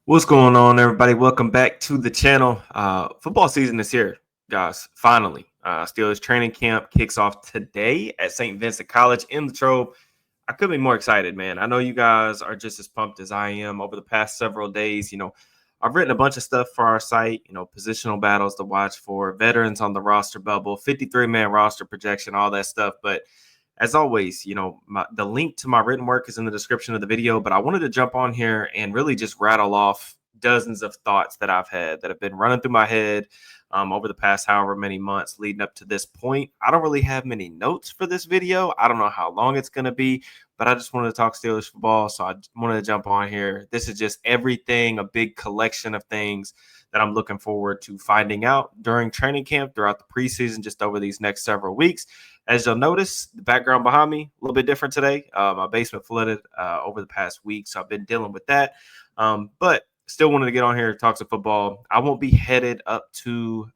What's going on, everybody? Welcome back to the channel. Football season is here, guys. Finally, Steelers training camp kicks off today at St. Vincent College in Latrobe. I couldn't be more excited, man. I know you guys are just as pumped as I am. Over the past several days, I've written a bunch of stuff for our site. Positional battles to watch for, veterans on the roster bubble, 53-man roster projection, all that stuff. But as always, the link to my written work is in the description of the video, but I wanted to jump on here and really just rattle off dozens of thoughts that I've had that have been running through my head over the past however many months leading up to this point. I don't really have many notes for this video. I don't know how long it's going to be, but I just wanted to talk Steelers football, so I wanted to jump on here. This is just everything, a big collection of things that I'm looking forward to finding out during training camp, throughout the preseason, just over these next several weeks. As you'll notice, the background behind me, a little bit different today. My basement flooded over the past week, so I've been dealing with that. But still wanted to get on here and talk some football. I won't be headed up to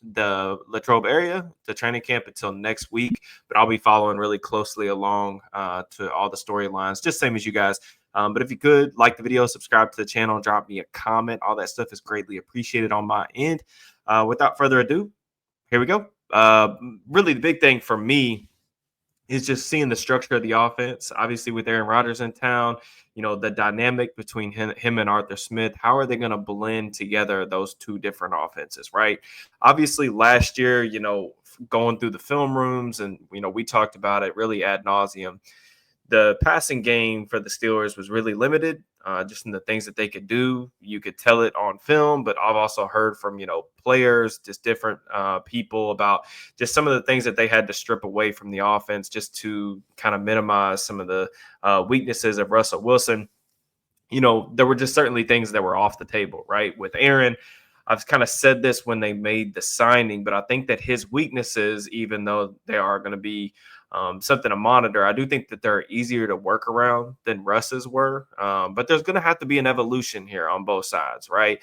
the Latrobe area to training camp until next week, but I'll be following really closely along to all the storylines, just same as you guys. But if you could, like the video, subscribe to the channel, drop me a comment. All that stuff is greatly appreciated on my end. Without further ado, here we go. Really, the big thing for me is just seeing the structure of the offense. Obviously, with Aaron Rodgers in town, the dynamic between him and Arthur Smith. How are they going to blend together those two different offenses, right? Obviously, last year, going through the film rooms, and we talked about it really ad nauseum. The passing game for the Steelers was really limited, just in the things that they could do. You could tell it on film, but I've also heard from, players, just different people about just some of the things that they had to strip away from the offense just to kind of minimize some of the weaknesses of Russell Wilson. There were just certainly things that were off the table, right? With Aaron, I've kind of said this when they made the signing, but I think that his weaknesses, even though they are going to be something to monitor, I do think that they're easier to work around than Russ's were. But there's going to have to be an evolution here on both sides, right?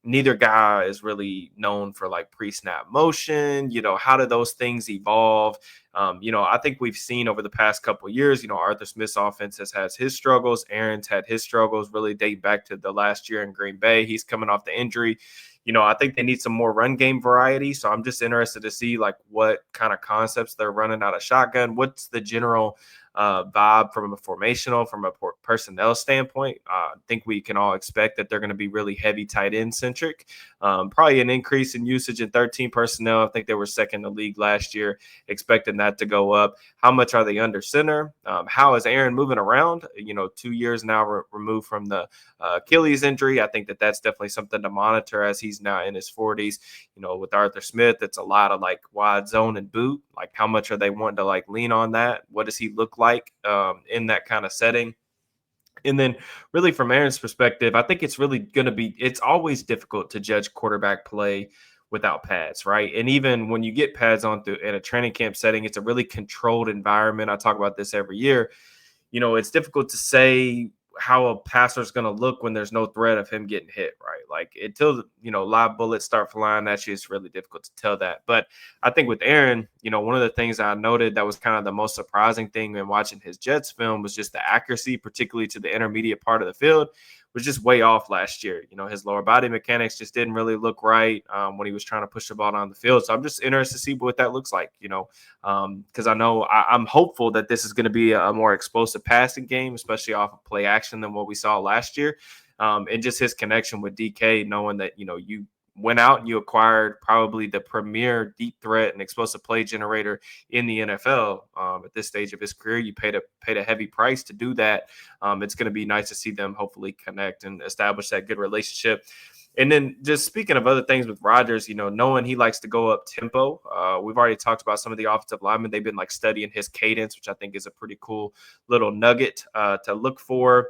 Neither guy is really known for like pre-snap motion. How do those things evolve? I think we've seen over the past couple of years, Arthur Smith's offense has had his struggles. Aaron's had his struggles really dating back to the last year in Green Bay. He's coming off the injury. I think they need some more run game variety. So I'm just interested to see like what kind of concepts they're running out of shotgun. What's the general vibe from a formational, from a personnel standpoint? I think we can all expect that they're going to be really heavy tight end centric. Probably an increase in usage in 13 personnel. I think they were second in the league last year, expecting that to go up. How much are they under center? How is Aaron moving around? 2 years now removed from the Achilles injury. I think that that's definitely something to monitor as he's now in his 40s. With Arthur Smith, it's a lot of like wide zone and boot. Like how much are they wanting to like lean on that? What does he look like in that kind of setting? And then really from Aaron's perspective, I think it's really going to be, it's always difficult to judge quarterback play without pads, right? And even when you get pads on in a training camp setting, it's a really controlled environment. I talk about this every year. It's difficult to say how a passer is going to look when there's no threat of him getting hit, right? Like until, live bullets start flying at you, it's really difficult to tell that. But I think with Aaron, one of the things I noted that was kind of the most surprising thing in watching his Jets film was just the accuracy, particularly to the intermediate part of the field, was just way off last year. His lower body mechanics just didn't really look right when he was trying to push the ball down the field. So I'm just interested to see what that looks like, because I know I'm hopeful that this is going to be a more explosive passing game, especially off of play action than what we saw last year. And just his connection with DK, knowing that, you went out and you acquired probably the premier deep threat and explosive play generator in the NFL at this stage of his career. You paid a heavy price to do that. It's going to be nice to see them hopefully connect and establish that good relationship. And then just speaking of other things with Rodgers, knowing he likes to go up tempo. We've already talked about some of the offensive linemen. They've been like studying his cadence, which I think is a pretty cool little nugget to look for.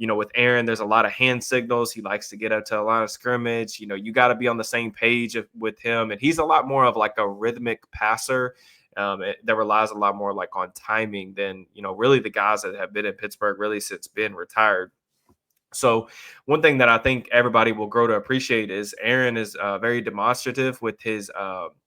With Aaron, there's a lot of hand signals. He likes to get up to a line of scrimmage. You got to be on the same page with him. And he's a lot more of like a rhythmic passer that relies a lot more like on timing than, really the guys that have been in Pittsburgh really since Ben retired. So one thing that I think everybody will grow to appreciate is Aaron is very demonstrative with his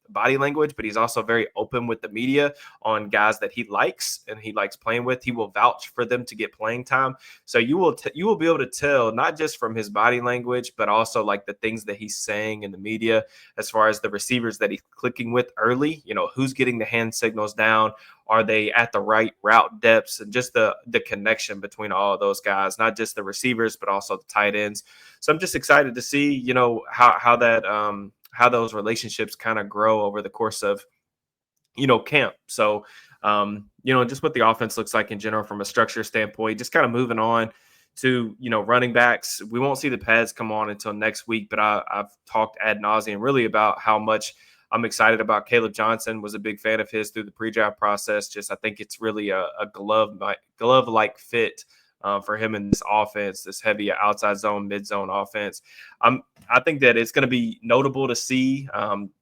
body language, but he's also very open with the media on guys that he likes and he likes playing with. He will vouch for them to get playing time. So you will be able to tell not just from his body language, but also like the things that he's saying in the media as far as the receivers that he's clicking with early, who's getting the hand signals down, are they at the right route depths, and just the connection between all of those guys, not just the receivers, but also the tight ends. So I'm just excited to see, how those relationships kind of grow over the course of, camp. So, just what the offense looks like in general from a structure standpoint, just kind of moving on to, running backs. We won't see the pads come on until next week, but I've talked ad nauseum really about how much I'm excited about Caleb Johnson. Was a big fan of his through the pre-draft process. Just, I think it's really a glove-like fit for him in this offense, this heavy outside zone, mid zone offense. I think that it's going to be notable to see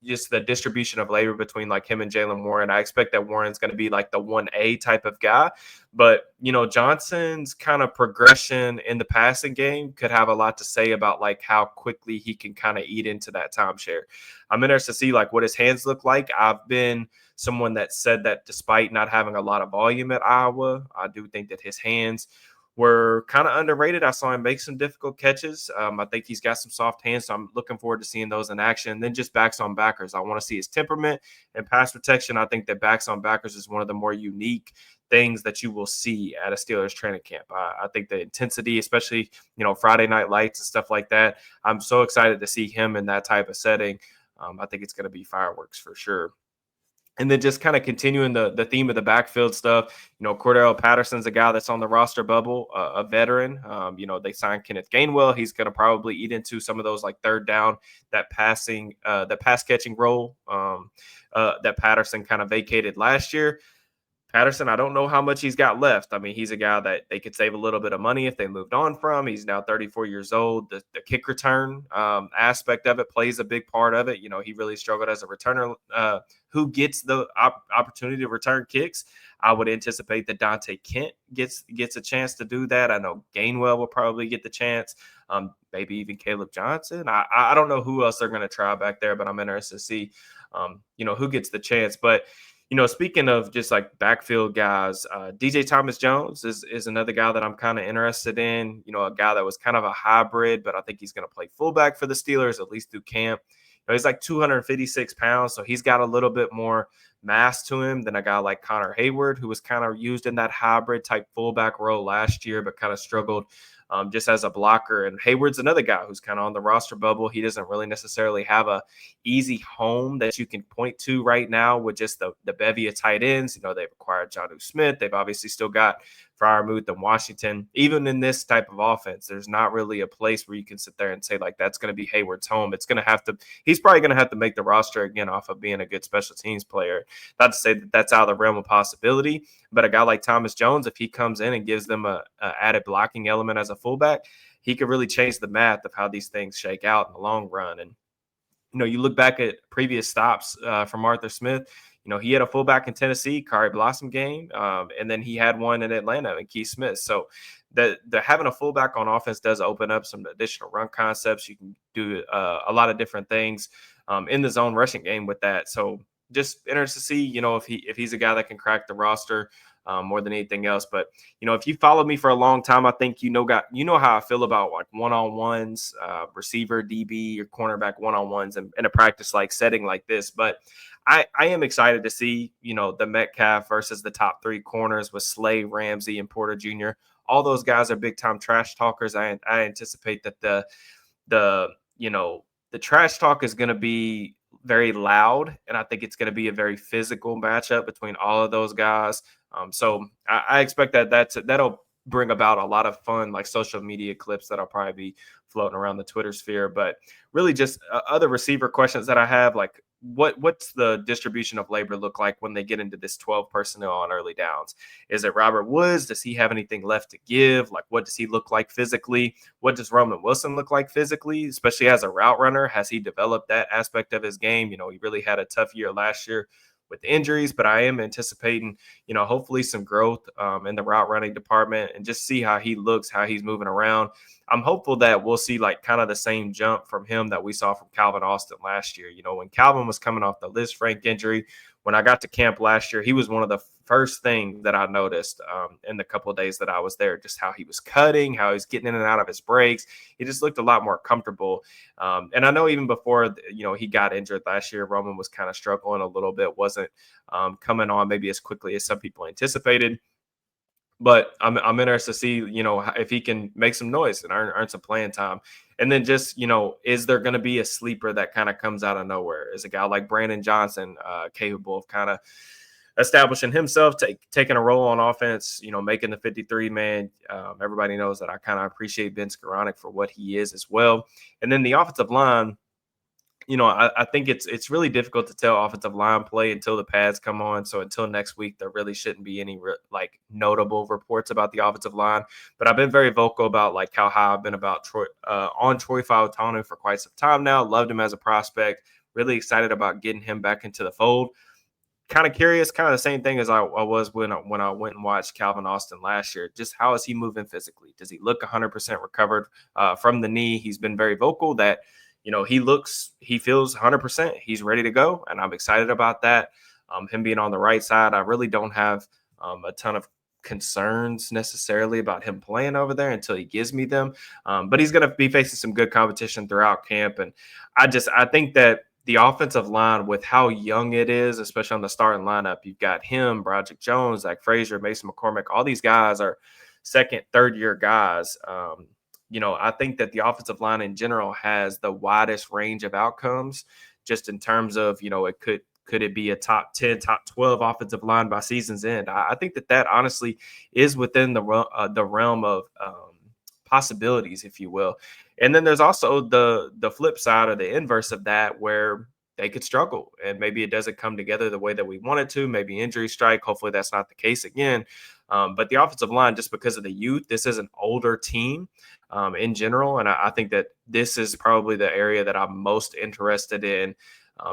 just the distribution of labor between like him and Jalen Warren. I expect that Warren's going to be like the 1A type of guy, but Johnson's kind of progression in the passing game could have a lot to say about like how quickly he can kind of eat into that timeshare. I'm interested to see like what his hands look like. I've been someone that said that despite not having a lot of volume at Iowa, I do think that his hands were kind of underrated. I saw him make some difficult catches. I think he's got some soft hands, so I'm looking forward to seeing those in action. And then just backs on backers. I want to see his temperament and pass protection. I think that backs on backers is one of the more unique things that you will see at a Steelers training camp. I think the intensity, especially, Friday night lights and stuff like that, I'm so excited to see him in that type of setting. I think it's going to be fireworks for sure. And then just kind of continuing the theme of the backfield stuff, Cordell Patterson's a guy that's on the roster bubble, a veteran. They signed Kenneth Gainwell. He's going to probably eat into some of those like third down, that pass catching role that Patterson kind of vacated last year. Patterson, I don't know how much he's got left. I mean, he's a guy that they could save a little bit of money if they moved on from. He's now 34 years old. The kick return aspect of it plays a big part of it. He really struggled as a returner who gets the opportunity to return kicks. I would anticipate that Dante Kent gets a chance to do that. I know Gainwell will probably get the chance. Maybe even Caleb Johnson. I don't know who else they're going to try back there, but I'm interested to see, who gets the chance. But speaking of just like backfield guys, DJ Thomas-Jones is another guy that I'm kind of interested in. A guy that was kind of a hybrid, but I think he's going to play fullback for the Steelers, at least through camp. He's like 256 pounds, so he's got a little bit more mass to him than a guy like Connor Hayward, who was kind of used in that hybrid type fullback role last year, but kind of struggled just as a blocker. And Hayward's another guy who's kind of on the roster bubble. He doesn't really necessarily have a easy home that you can point to right now with just the bevy of tight ends. They've acquired Jonnu Smith. They've obviously still got Freiermuth and Washington. Even in this type of offense, there's not really a place where you can sit there and say like that's going to be Hayward's home. He's probably going to have to make the roster again off of being a good special teams player. Not to say that that's out of the realm of possibility, but a guy like Thomas-Jones, if he comes in and gives them a added blocking element as a fullback, he could really change the math of how these things shake out in the long run. And you look back at previous stops from Arthur Smith. He had a fullback in Tennessee, Kari Blossom game, and then he had one in Atlanta and Keith Smith. So the having a fullback on offense does open up some additional run concepts. You can do a lot of different things in the zone rushing game with that. So just interested to see, if he's a guy that can crack the roster more than anything else. But if you followed me for a long time, I think you know how I feel about like one-on-ones, receiver, DB, or cornerback one-on-ones in a practice like setting like this. But I am excited to see the Metcalf versus the top three corners with Slay, Ramsey, and Porter Jr. All those guys are big time trash talkers. I anticipate that the trash talk is going to be very loud, and I think it's going to be a very physical matchup between all of those guys. So I expect that'll bring about a lot of fun, like social media clips that'll probably be floating around the Twitter sphere. But really, just other receiver questions that I have, like what's the distribution of labor look like when they get into this 12 personnel on early downs? Is it Robert Woods? Does he have anything left to give? Like, what does he look like physically? What does Roman Wilson look like physically, especially as a route runner? Has he developed that aspect of his game? He really had a tough year last year with injuries, but I am anticipating, hopefully some growth in the route running department and just see how he looks, how he's moving around. I'm hopeful that we'll see like kind of the same jump from him that we saw from Calvin Austin last year. When Calvin was coming off the Liz Frank injury, when I got to camp last year, he was one of the first things that I noticed in the couple of days that I was there, just how he was cutting, how he's getting in and out of his breaks. He just looked a lot more comfortable. And I know even before, he got injured last year, Roman was kind of struggling a little bit, wasn't coming on maybe as quickly as some people anticipated. But I'm interested to see, if he can make some noise and earn some playing time. And then just, is there going to be a sleeper that kind of comes out of nowhere? Is a guy like Brandon Johnson capable of kind of establishing himself, taking a role on offense, making the 53 man? Everybody knows that I kind of appreciate Ben Skoranek for what he is as well. And then the offensive line, I think it's really difficult to tell offensive line play until the pads come on. So until next week, there really shouldn't be any like notable reports about the offensive line. But I've been very vocal about like how high I've been about Troy Fautanu for quite some time now. Loved him as a prospect. Really excited about getting him back into the fold. Kind of curious, kind of the same thing as I was when I went and watched Calvin Austin last year. Just how is he moving physically? Does he look 100% recovered from the knee? He's been very vocal that he feels 100%. He's ready to go, and I'm excited about that. Him being on the right side, I really don't have a ton of concerns necessarily about him playing over there until he gives me them. But he's going to be facing some good competition throughout camp, and I think that the offensive line, with how young it is, especially on the starting lineup, you've got him, Broderick Jones, Zach Frazier, Mason McCormick. All these guys are second, third year guys. I think that the offensive line in general has the widest range of outcomes, just in terms of, it could it be a top 10, top 12 offensive line by season's end? I think that honestly is within the realm of possibilities, if you will. And then there's also the flip side or the inverse of that, where they could struggle and maybe it doesn't come together the way that we want it to. Maybe injury strike. Hopefully that's not the case again. But the offensive line, just because of the youth, this is an older team in general. And I think that this is probably the area that I'm most interested in.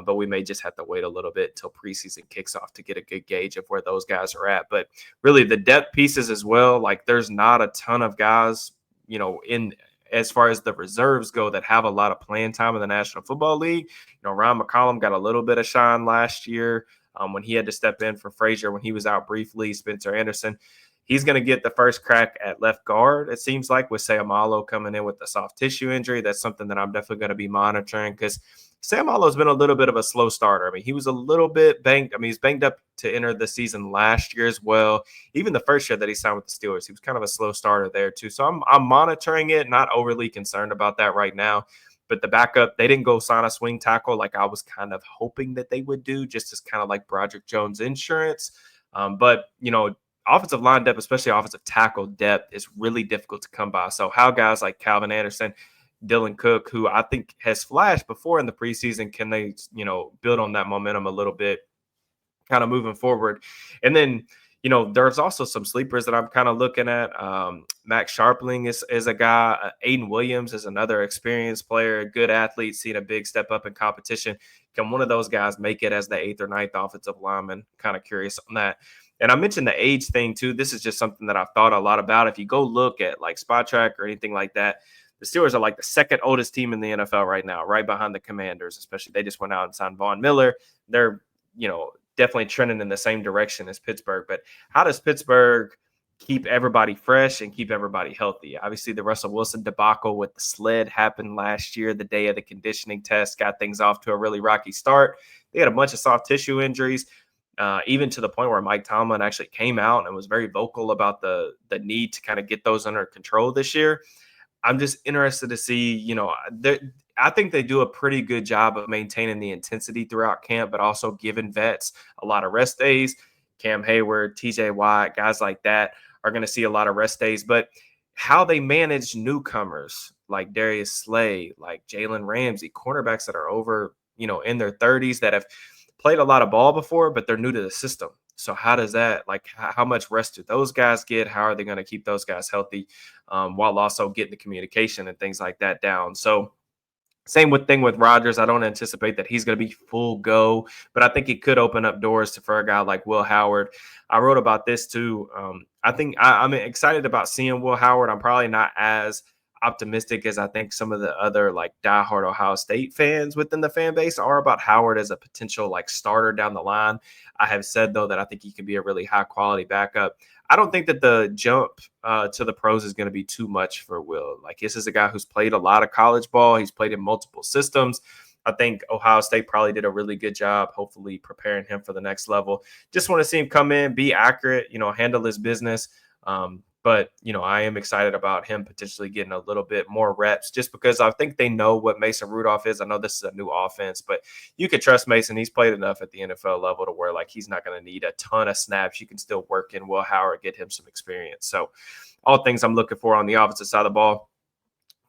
But we may just have to wait a little bit until preseason kicks off to get a good gauge of where those guys are at. But really the depth pieces as well, like there's not a ton of guys, in as far as the reserves go, that have a lot of playing time in the National Football League. Ryan McCollum got a little bit of shine last year when he had to step in for Frazier when he was out briefly. Spencer Anderson, he's going to get the first crack at left guard, it seems like, with Sayamalo coming in with a soft tissue injury. That's something that I'm definitely going to be monitoring, because Sayamalo's been a little bit of a slow starter. I mean, he was a little bit banged. I mean, he's banged up to enter the season last year as well. Even the first year that he signed with the Steelers, he was kind of a slow starter there too. So I'm monitoring it, not overly concerned about that right now. But the backup, they didn't go sign a swing tackle like I was kind of hoping that they would do, just as kind of like Broderick Jones insurance. But, offensive line depth, especially offensive tackle depth, is really difficult to come by. So how guys like Calvin Anderson, Dylan Cook, who I think has flashed before in the preseason, can they, build on that momentum a little bit, kind of moving forward? And then, there's also some sleepers that I'm kind of looking at. Max Sharpling is a guy. Aiden Williams is another experienced player, a good athlete, seen a big step up in competition. Can one of those guys make it as the 8th or 9th offensive lineman? Kind of curious on that. And I mentioned the age thing too. This is just something that I've thought a lot about. If you go look at like Spot Track or anything like that, the Steelers are like the second oldest team in the NFL right now, right behind the Commanders. Especially, they just went out and signed Von Miller. They're, definitely trending in the same direction as Pittsburgh. But how does Pittsburgh keep everybody fresh and keep everybody healthy? Obviously, the Russell Wilson debacle with the sled happened last year, the day of the conditioning test, got things off to a really rocky start. They had a bunch of soft tissue injuries, even to the point where Mike Tomlin actually came out and was very vocal about the need to kind of get those under control this year. I'm just interested to see, I think they do a pretty good job of maintaining the intensity throughout camp, but also giving vets a lot of rest days. Cam Hayward, TJ Watt, guys like that are going to see a lot of rest days. But how they manage newcomers like Darius Slay, like Jalen Ramsey, cornerbacks that are over, in their 30s, that have played a lot of ball before, but they're new to the system. So how does that, how much rest do those guys get? How are they going to keep those guys healthy while also getting the communication and things like that down? So Same with thing with Rodgers. I don't anticipate that he's going to be full go, but I think it could open up doors for a guy like Will Howard. I wrote about this too. I think I'm excited about seeing Will Howard. I'm probably not as optimistic as I think some of the other like diehard Ohio State fans within the fan base are about Howard as a potential like starter down the line. I have said though that I think he can be a really high quality backup. I don't think that the jump to the pros is going to be too much for Will. Like, this is a guy who's played a lot of college ball. He's played in multiple systems. I think Ohio State probably did a really good job, hopefully preparing him for the next level. Just want to see him come in, be accurate, handle his business. But I am excited about him potentially getting a little bit more reps just because I think they know what Mason Rudolph is. I know this is a new offense, but you can trust Mason. He's played enough at the NFL level to where like he's not going to need a ton of snaps. You can still work in Will Howard, get him some experience. So all things I'm looking for on the offensive side of the ball.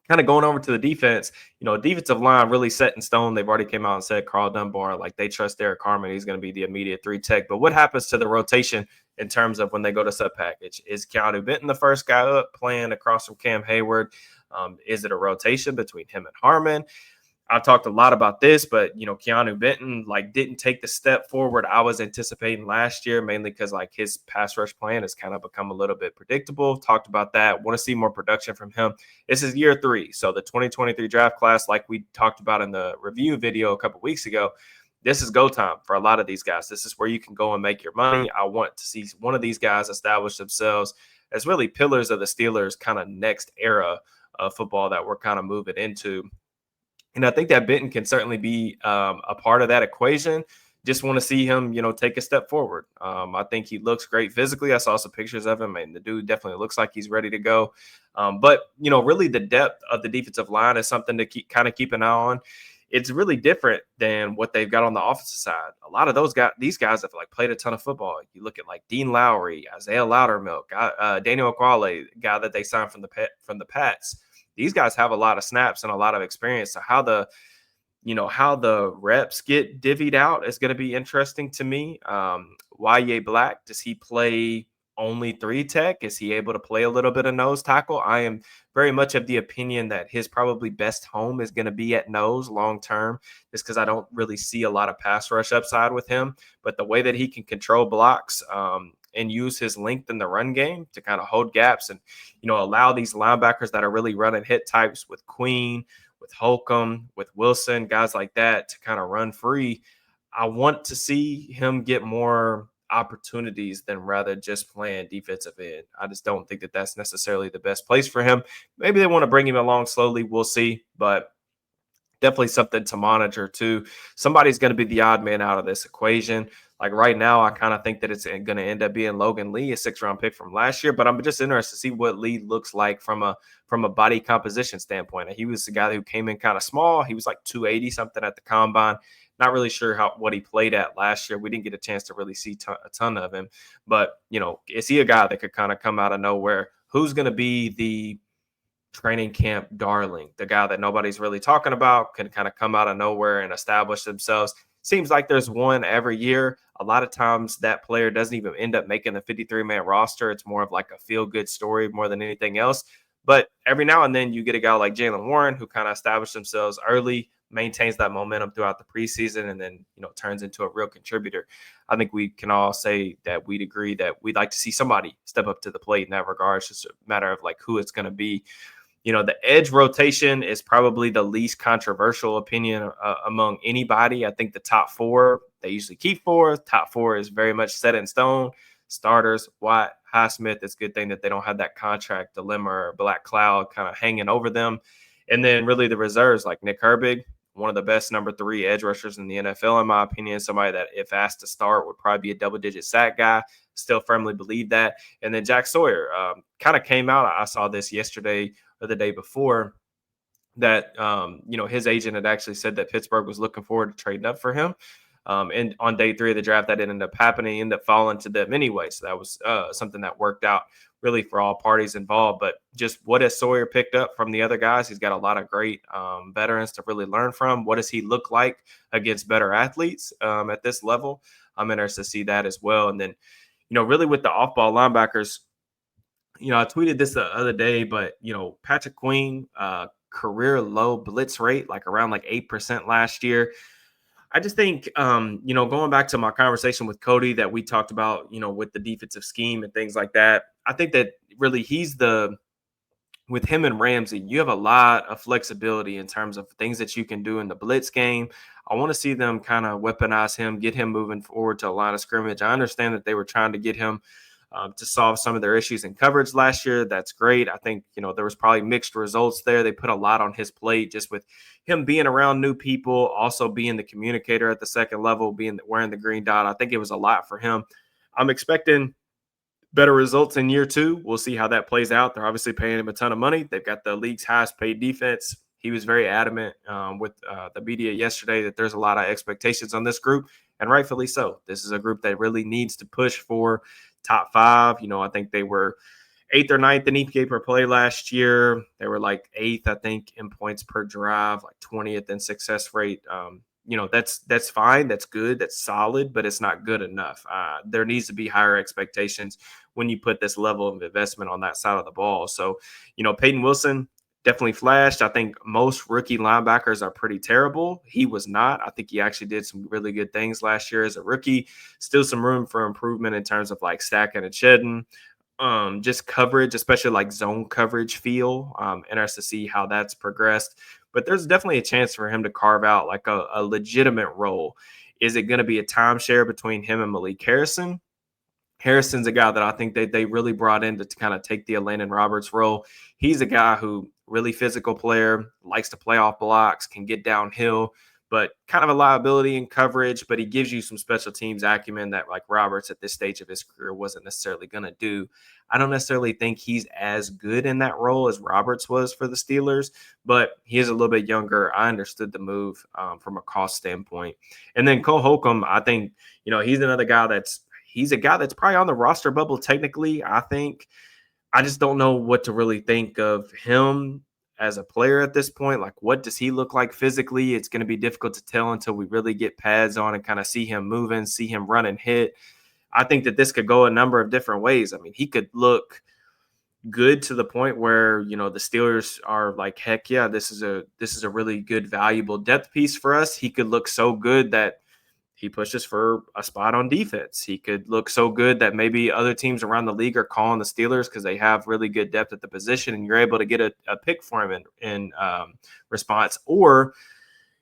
Kind of going over to the defense, defensive line really set in stone. They've already came out and said Carl Dunbar, like they trust Derek Harmon. He's going to be the immediate 3 tech. But what happens to the rotation in terms of when they go to sub package? Is Keanu Benton the first guy up playing across from Cam Hayward? Is it a rotation between him and Harmon? I've talked a lot about this, but Keanu Benton like didn't take the step forward I was anticipating last year, mainly because like his pass rush plan has kind of become a little bit predictable. Talked about that. Want to see more production from him. This is year 3, so the 2023 draft class, like we talked about in the review video a couple weeks ago. This is go time for a lot of these guys. This is where you can go and make your money. I want to see one of these guys establish themselves as really pillars of the Steelers' kind of next era of football that we're kind of moving into. And I think that Benton can certainly be a part of that equation. Just want to see him, take a step forward. I think he looks great physically. I saw some pictures of him, and the dude definitely looks like he's ready to go. But really the depth of the defensive line is something to keep an eye on. It's really different than what they've got on the offensive side. A lot of these guys have like played a ton of football. You look at like Dean Lowry, Isaiah Loudermilk, Daniel Aquale, guy that they signed from the Pats. These guys have a lot of snaps and a lot of experience. So how the reps get divvied out is going to be interesting to me. Wyatt Black, does he play only 3 tech? Is he able to play a little bit of nose tackle? I am very much of the opinion that his probably best home is going to be at nose long term, just because I don't really see a lot of pass rush upside with him. But the way that he can control blocks, and use his length in the run game to kind of hold gaps and, allow these linebackers that are really running hit types with Queen, with Holcomb, with Wilson, guys like that to kind of run free. I want to see him get more opportunities than rather just playing defensive end. I just don't think that that's necessarily the best place for him. Maybe they want to bring him along slowly. We'll see, but definitely something to monitor too. Somebody's going to be the odd man out of this equation. Like right now, I kind of think that it's going to end up being Logan Lee, a 6th-round pick from last year. But I'm just interested to see what Lee looks like from a body composition standpoint. He was the guy who came in kind of small. He was like 280 something at the combine. Not really sure what he played at last year. We didn't get a chance to really see a ton of him. But is he a guy that could kind of come out of nowhere? Who's going to be the training camp darling, the guy that nobody's really talking about, can kind of come out of nowhere and establish themselves? Seems like there's one every year. A lot of times that player doesn't even end up making the 53-man roster. It's more of like a feel-good story more than anything else. But every now and then you get a guy like Jaylen Warren who kind of established themselves early, maintains that momentum throughout the preseason, and then turns into a real contributor. I think we can all say that we'd agree that we'd like to see somebody step up to the plate in that regard. It's just a matter of like who it's going to be. The edge rotation is probably the least controversial opinion among anybody. I think the top 4, they usually keep 4. Top 4 is very much set in stone. Starters, Watt, Highsmith. It's a good thing that they don't have that contract dilemma or black cloud kind of hanging over them. And then really the reserves like Nick Herbig, one of the best number 3 edge rushers in the NFL, in my opinion. Somebody that if asked to start would probably be a double-digit sack guy. Still firmly believe that. And then Jack Sawyer kind of came out. I saw this yesterday or the day before that, his agent had actually said that Pittsburgh was looking forward to trading up for him. And on day 3 of the draft, that didn't end up happening. He ended up falling to them anyway. So that was something that worked out really for all parties involved. But just what has Sawyer picked up from the other guys? He's got a lot of great veterans to really learn from. What does he look like against better athletes at this level? I'm interested to see that as well. And then, really with the off-ball linebackers, I tweeted this the other day, but, Patrick Queen, career low blitz rate, like around like 8% last year. I just think, going back to my conversation with Cody that we talked about, with the defensive scheme and things like that, I think that really with him and Ramsey, you have a lot of flexibility in terms of things that you can do in the blitz game. I want to see them kind of weaponize him, get him moving forward to a line of scrimmage. I understand that they were trying to get him to solve some of their issues in coverage last year. That's great. I think, there was probably mixed results there. They put a lot on his plate just with him being around new people, also being the communicator at the second level, wearing the green dot. I think it was a lot for him. I'm expecting better results in year two. We'll see how that plays out. They're obviously paying him a ton of money. They've got the league's highest paid defense. He was very adamant with the media yesterday that there's a lot of expectations on this group, and rightfully so. This is a group that really needs to push for top five. I think they were eighth or ninth in EPA per play last year. They were like eighth, I think, in points per drive, like 20th in success rate. That's fine. That's good. That's solid, but it's not good enough. There needs to be higher expectations when you put this level of investment on that side of the ball. So, Peyton Wilson definitely flashed. I think most rookie linebackers are pretty terrible. He was not. I think he actually did some really good things last year as a rookie. Still some room for improvement in terms of like stacking and shedding. Just coverage, especially like zone coverage feel. Interested to see how that's progressed. But there's definitely a chance for him to carve out like a legitimate role. Is it going to be a timeshare between him and Malik Harrison? Harrison's a guy that I think they really brought in to kind of take the Landon Roberts role. He's a guy who really physical player, likes to play off blocks, can get downhill, but kind of a liability in coverage, but he gives you some special teams acumen that like Roberts at this stage of his career wasn't necessarily going to do. I don't necessarily think he's as good in that role as Roberts was for the Steelers, but he is a little bit younger. I understood the move from a cost standpoint. And then Cole Holcomb, I think, he's another guy he's a guy that's probably on the roster bubble technically, I think. I just don't know what to really think of him as a player at this point. Like, what does he look like physically? It's going to be difficult to tell until we really get pads on and kind of see him moving, see him run and hit. I think that this could go a number of different ways. I mean, he could look good to the point where, the Steelers are like, heck yeah, this is a really good, valuable depth piece for us. He could look so good that he pushes for a spot on defense. He could look so good that maybe other teams around the league are calling the Steelers because they have really good depth at the position, and you're able to get a pick for him in response. Or,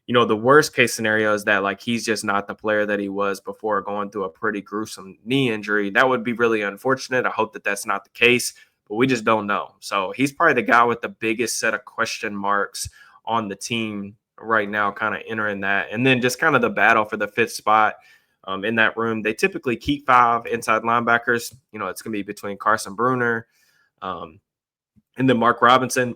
the worst case scenario is that like he's just not the player that he was before going through a pretty gruesome knee injury. That would be really unfortunate. I hope that that's not the case, but we just don't know. So he's probably the guy with the biggest set of question marks on the team right now, kind of entering that. And then just kind of the battle for the fifth spot in that room. They typically keep 5 inside linebackers. It's going to be between Carson Bruner and then Mark Robinson,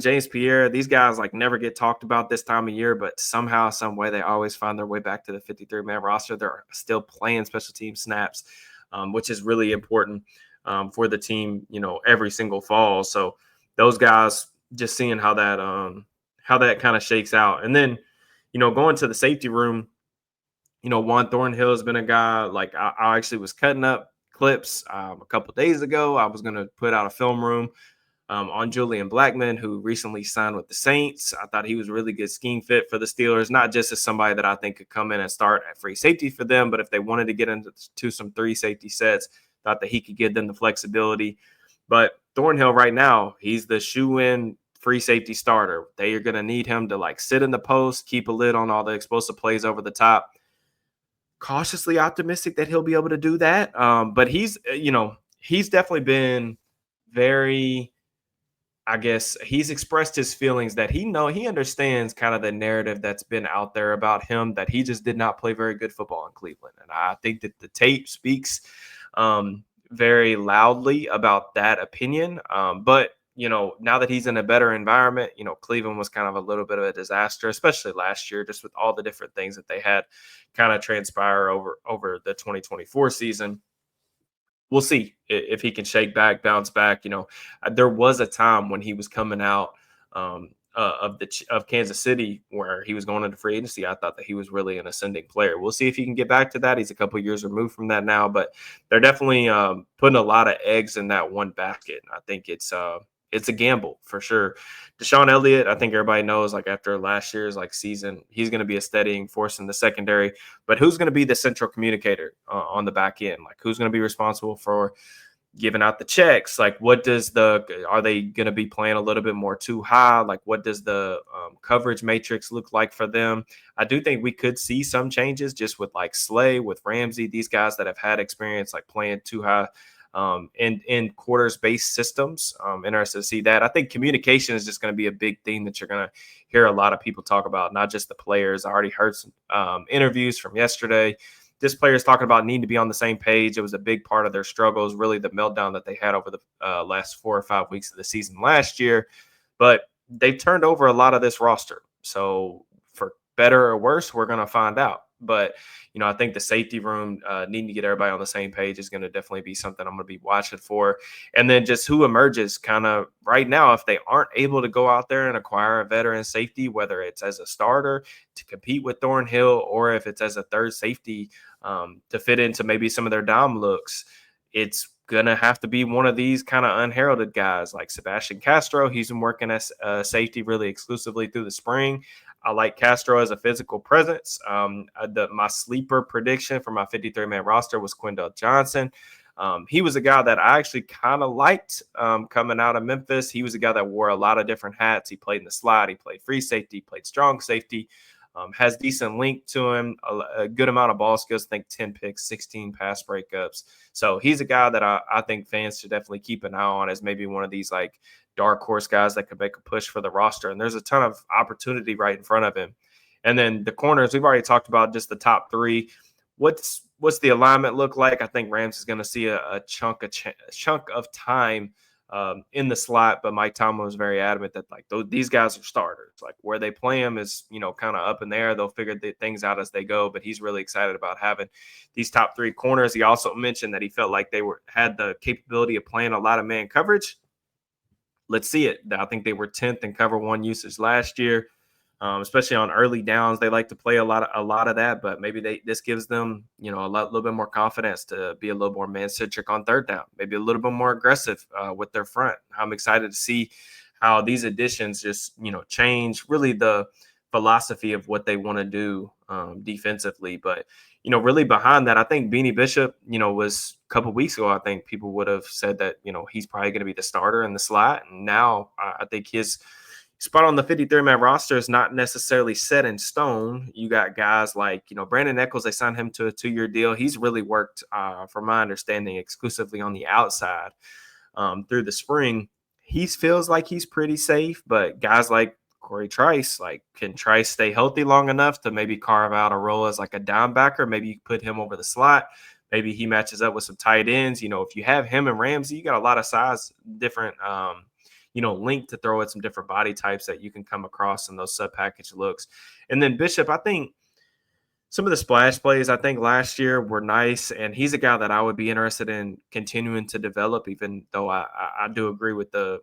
James Pierre. These guys like never get talked about this time of year, but somehow, some way, they always find their way back to the 53-man roster. They're still playing special team snaps, which is really important for the team, every single fall. So those guys, just seeing how that kind of shakes out. And then, going to the safety room, Juan Thornhill has been a guy like I actually was cutting up clips a couple of days ago. I was going to put out a film room on Julian Blackmon, who recently signed with the Saints. I thought he was a really good scheme fit for the Steelers, not just as somebody that I think could come in and start at free safety for them, but if they wanted to get into some 3 safety sets, thought that he could give them the flexibility. But Thornhill right now, he's the shoe-in free safety starter. They are going to need him to like sit in the post, keep a lid on all the explosive plays over the top. Cautiously optimistic that he'll be able to do that. But he's definitely been very, I guess he's expressed his feelings that he understands kind of the narrative that's been out there about him, that he just did not play very good football in Cleveland. And I think that the tape speaks very loudly about that opinion. But now that he's in a better environment, Cleveland was kind of a little bit of a disaster, especially last year, just with all the different things that they had kind of transpire over the 2024 season. We'll see if he can shake back, bounce back. There was a time when he was coming out of Kansas City where he was going into free agency. I thought that he was really an ascending player. We'll see if he can get back to that. He's a couple years removed from that now, but they're definitely putting a lot of eggs in that one basket. I think it's it's a gamble for sure. Deshaun Elliott, I think everybody knows, like after last year's like season, he's going to be a steadying force in the secondary. But who's going to be the central communicator on the back end? Like who's going to be responsible for giving out the checks? Like are they going to be playing a little bit more too high? Like what does the coverage matrix look like for them? I do think we could see some changes just with like Slay, with Ramsey, these guys that have had experience like playing too high in quarters based systems. Interested to see that. I think communication is just going to be a big theme that you're going to hear a lot of people talk about, not just the players. I already heard some interviews from yesterday. This players talking about needing to be on the same page. It was a big part of their struggles, really the meltdown that they had over the last 4 or 5 weeks of the season last year. But they've turned over a lot of this roster. So for better or worse, we're going to find out. But, I think the safety room needing to get everybody on the same page is going to definitely be something I'm going to be watching for. And then just who emerges kind of right now, if they aren't able to go out there and acquire a veteran safety, whether it's as a starter to compete with Thornhill or if it's as a third safety to fit into maybe some of their dime looks, it's going to have to be one of these kind of unheralded guys like Sebastian Castro. He's been working as safety really exclusively through the spring. I like Castro as a physical presence. My sleeper prediction for my 53-man roster was Quindell Johnson. He was a guy that I actually kind of liked coming out of Memphis. He was a guy that wore a lot of different hats. He played in the slot. He played free safety, played strong safety, has decent link to him, a good amount of ball skills. I think 10 picks, 16 pass breakups. So he's a guy that I think fans should definitely keep an eye on as maybe one of these like dark horse guys that could make a push for the roster. And there's a ton of opportunity right in front of him. And then the corners, we've already talked about just the top three. What's the alignment look like? I think Rams is going to see a chunk of time in the slot, but Mike Tomlin was very adamant that like these guys are starters. Like where they play them is kind of up in there. They'll figure things out as they go. But he's really excited about having these top three corners. He also mentioned that he felt like they had the capability of playing a lot of man coverage. Let's see it. I think they were 10th in cover one usage last year, especially on early downs. They like to play a lot of that, but maybe this gives them, a little bit more confidence to be a little more man-centric on third down, maybe a little bit more aggressive with their front. I'm excited to see how these additions just, change really the philosophy of what they want to do defensively. But, really behind that, I think Beanie Bishop, was a couple weeks ago, I think people would have said that, he's probably going to be the starter in the slot. And now I think his spot on the 53-man roster is not necessarily set in stone. You got guys like, Brandon Echols, they signed him to a 2-year deal. He's really worked, from my understanding, exclusively on the outside through the spring. He feels like he's pretty safe, but guys like Corey Trice, like can Trice stay healthy long enough to maybe carve out a role as like a down backer? Maybe you put him over the slot. Maybe he matches up with some tight ends. If you have him and Ramsey, you got a lot of size, different, link to throw at some different body types that you can come across in those sub-package looks. And then Bishop, I think some of the splash plays, I think last year were nice, and he's a guy that I would be interested in continuing to develop, even though I do agree with the,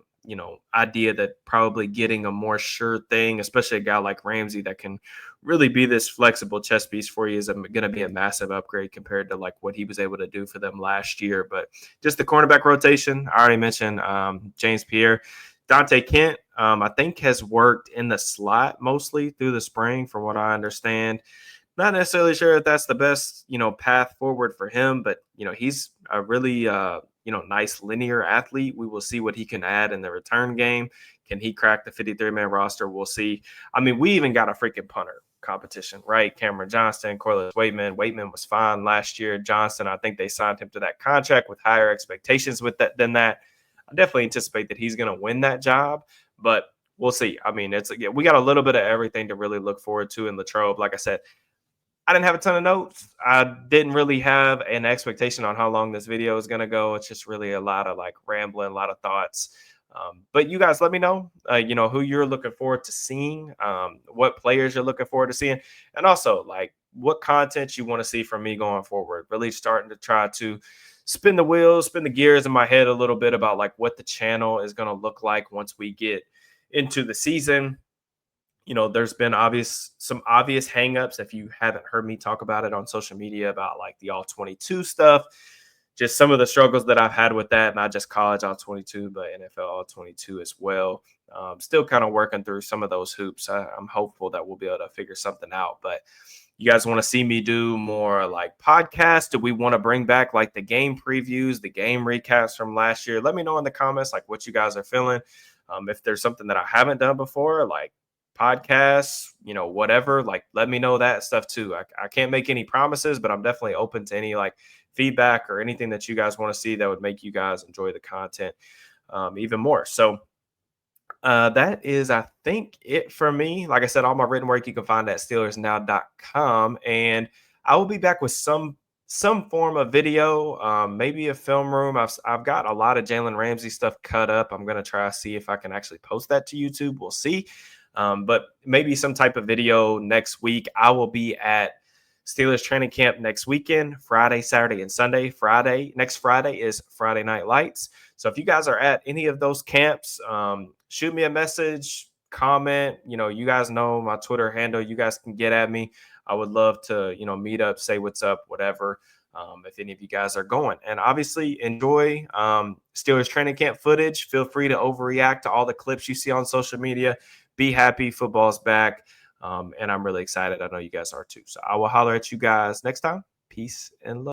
idea that probably getting a more sure thing, especially a guy like Ramsey that can really be this flexible chess piece for you, is going to be a massive upgrade compared to like what he was able to do for them last year. But just the cornerback rotation, I already mentioned James Pierre. Dante Kent, I think, has worked in the slot mostly through the spring, from what I understand. Not necessarily sure if that's the best, path forward for him, but, he's a really, nice linear athlete. We will see what he can add in the return game. Can he crack the 53-man roster? We'll see. I mean, we even got a freaking punter competition, right? Cameron Johnston, Corliss Waitman. Waitman was fine last year. Johnston, I think they signed him to that contract with higher expectations than that. I definitely anticipate that he's going to win that job, but we'll see. I mean, we got a little bit of everything to really look forward to in Latrobe. Like I said, I didn't have a ton of notes. I didn't really have an expectation on how long this video is going to go. It's just really a lot of like rambling, a lot of thoughts. But you guys let me know, who you're looking forward to seeing, what players you're looking forward to seeing, and also like what content you want to see from me going forward. Really starting to try to spin the gears in my head a little bit about like what the channel is going to look like once we get into the season. There's been some obvious hangups if you haven't heard me talk about it on social media about like the all 22 stuff. just some of the struggles that I've had with that, not just college all 22, but NFL all 22 as well. Still kind of working through some of those hoops. I'm hopeful that we'll be able to figure something out. But you guys want to see me do more like podcasts? Do we want to bring back like the game previews, the game recaps from last year? Let me know in the comments like what you guys are feeling. If there's something that I haven't done before, like podcasts, whatever, like let me know that stuff too. I can't make any promises, but I'm definitely open to any like feedback or anything that you guys want to see that would make you guys enjoy the content even more. So that is, I think, it for me. Like I said, all my written work you can find at steelersnow.com. And I will be back with some form of video, maybe a film room. I've got a lot of Jalen Ramsey stuff cut up. I'm gonna try to see if I can actually post that to YouTube. We'll see. But maybe some type of video next week. I will be at Steelers training camp next weekend, Friday, Saturday, and Sunday. Next Friday is Friday Night Lights. So if you guys are at any of those camps, shoot me a message, comment. You guys know my Twitter handle. You guys can get at me. I would love to, meet up, say what's up, whatever. If any of you guys are going. And obviously enjoy Steelers training camp footage. Feel free to overreact to all the clips you see on social media. Be happy. Football's back. And I'm really excited. I know you guys are too. So I will holler at you guys next time. Peace and love.